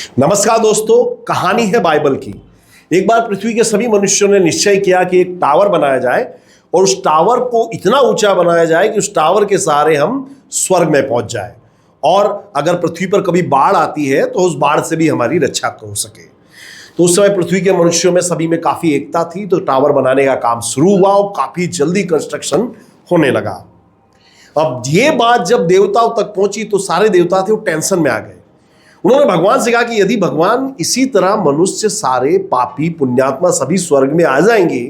नमस्कार दोस्तों, कहानी है बाइबल की। एक बार पृथ्वी के सभी मनुष्यों ने निश्चय किया कि एक टावर बनाया जाए और उस टावर को इतना ऊंचा बनाया जाए कि उस टावर के सहारे हम स्वर्ग में पहुंच जाए और अगर पृथ्वी पर कभी बाढ़ आती है तो उस बाढ़ से भी हमारी रक्षा हो सके। तो उस समय पृथ्वी के मनुष्यों में सभी में काफी एकता थी, तो टावर बनाने का काम शुरू हुआ और काफी जल्दी कंस्ट्रक्शन होने लगा। अब ये बात जब देवताओं तक पहुंची तो सारे देवता थे वो टेंशन में आ गए। उन्होंने भगवान से कहा कि यदि भगवान इसी तरह मनुष्य सारे पापी पुण्यात्मा सभी स्वर्ग में आ जाएंगे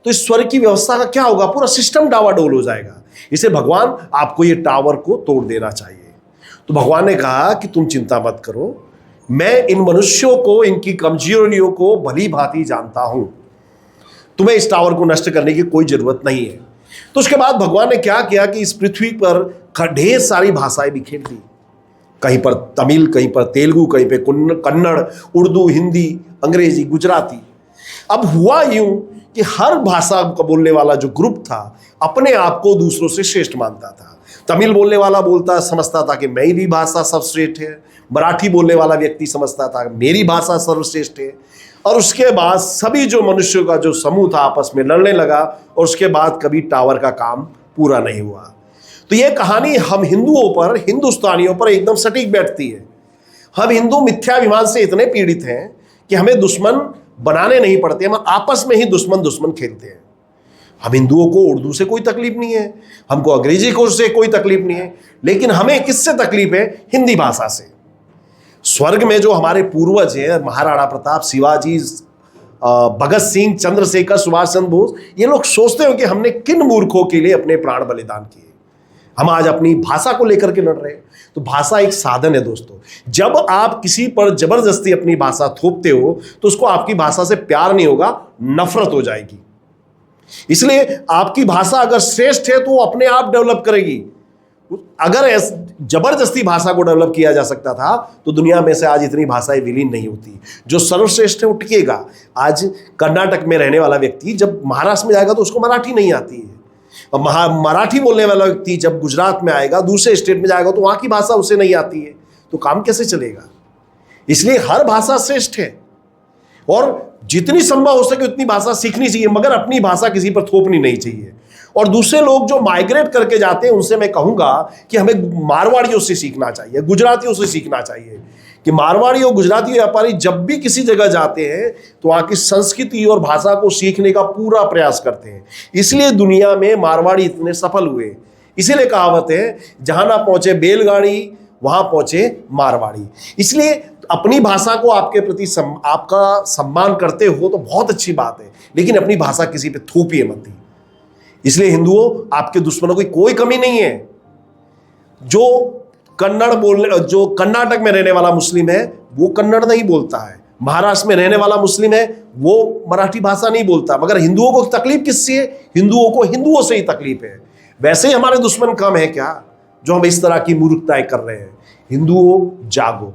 तो इस स्वर्ग की व्यवस्था का क्या होगा, पूरा सिस्टम डावाडोल हो जाएगा। इसे भगवान आपको ये टावर को तोड़ देना चाहिए। तो भगवान ने कहा कि तुम चिंता मत करो, मैं इन मनुष्यों को इनकी कमजोरियों को भली भांति जानता हूं, तुम्हें इस टावर को नष्ट करने की कोई जरूरत नहीं है। तो उसके बाद भगवान ने क्या किया कि इस पृथ्वी पर ढेर सारी भाषाएं बिखेर दी, कहीं पर तमिल, कहीं पर तेलुगु, कहीं पे कन्नड़, उर्दू, हिंदी, अंग्रेजी, गुजराती। अब हुआ यूं कि हर भाषा का बोलने वाला जो ग्रुप था अपने आप को दूसरों से श्रेष्ठ मानता था। तमिल बोलने वाला समझता था कि मेरी भाषा सर्वश्रेष्ठ है, मराठी बोलने वाला व्यक्ति समझता था मेरी भाषा सर्वश्रेष्ठ है। और उसके बाद सभी जो मनुष्यों का जो समूह था आपस में लड़ने लगा और उसके बाद कभी टावर का काम पूरा नहीं हुआ। तो ये कहानी हम हिंदुओं पर, हिंदुस्तानियों पर एकदम सटीक बैठती है। हम हिंदू मिथ्याभिमान से इतने पीड़ित हैं कि हमें दुश्मन बनाने नहीं पड़ते, हम आपस में ही दुश्मन खेलते हैं। हम हिंदुओं को उर्दू से कोई तकलीफ नहीं है, हमको अंग्रेजी को से कोई तकलीफ नहीं है, लेकिन हमें किससे तकलीफ है? हिंदी भाषा से। स्वर्ग में जो हमारे पूर्वज हैं, महाराणा प्रताप, शिवाजी, भगत सिंह, चंद्रशेखर, सुभाष चंद्र बोस, ये लोग सोचते हो कि हमने किन मूर्खों के लिए अपने प्राण बलिदान किए। हम आज अपनी भाषा को लेकर के लड़ रहे हैं। तो भाषा एक साधन है दोस्तों। जब आप किसी पर जबरदस्ती अपनी भाषा थोपते हो तो उसको आपकी भाषा से प्यार नहीं होगा, नफरत हो जाएगी। इसलिए आपकी भाषा अगर श्रेष्ठ है तो वो अपने आप डेवलप करेगी। अगर जबरदस्ती भाषा को डेवलप किया जा सकता था तो दुनिया में से आज इतनी भाषाएं विलीन नहीं होती। जो सर्वश्रेष्ठ है वो टिकेगा। आज कर्नाटक में रहने वाला व्यक्ति जब महाराष्ट्र में जाएगा तो उसको मराठी नहीं आती है, और मराठी बोलने वाला व्यक्ति जब गुजरात में आएगा, दूसरे स्टेट में जाएगा तो वहां की भाषा उसे नहीं आती है, तो काम कैसे चलेगा? इसलिए हर भाषा श्रेष्ठ है और जितनी संभव हो सके उतनी भाषा सीखनी चाहिए, मगर अपनी भाषा किसी पर थोपनी नहीं चाहिए। और दूसरे लोग जो माइग्रेट करके जाते हैं उनसे मैं कहूंगा कि हमें मारवाड़ियों से सीखना चाहिए, गुजरातियों से सीखना चाहिए कि मारवाड़ी और गुजराती व्यापारी जब भी किसी जगह जाते हैं तो वहाँ की संस्कृति और भाषा को सीखने का पूरा प्रयास करते हैं। इसलिए दुनिया में मारवाड़ी इतने सफल हुए। इसीलिए कहावत है, जहां ना पहुंचे बैलगाड़ी वहां पहुंचे मारवाड़ी। इसलिए अपनी भाषा को आपके प्रति आपका सम्मान करते हो तो बहुत अच्छी बात है, लेकिन अपनी भाषा किसी पे थोपिए मत। इसलिए हिंदुओं, आपके दुश्मनों की कोई कमी नहीं है। जो कर्नाटक में रहने वाला मुस्लिम है वो कन्नड़ नहीं बोलता है, महाराष्ट्र में रहने वाला मुस्लिम है वो मराठी भाषा नहीं बोलता, मगर हिंदुओं को तकलीफ किससे है? हिंदुओं को हिंदुओं से ही तकलीफ है। वैसे ही हमारे दुश्मन कम है क्या जो हम इस तरह की मूर्खताएं कर रहे हैं? हिंदुओं जागो।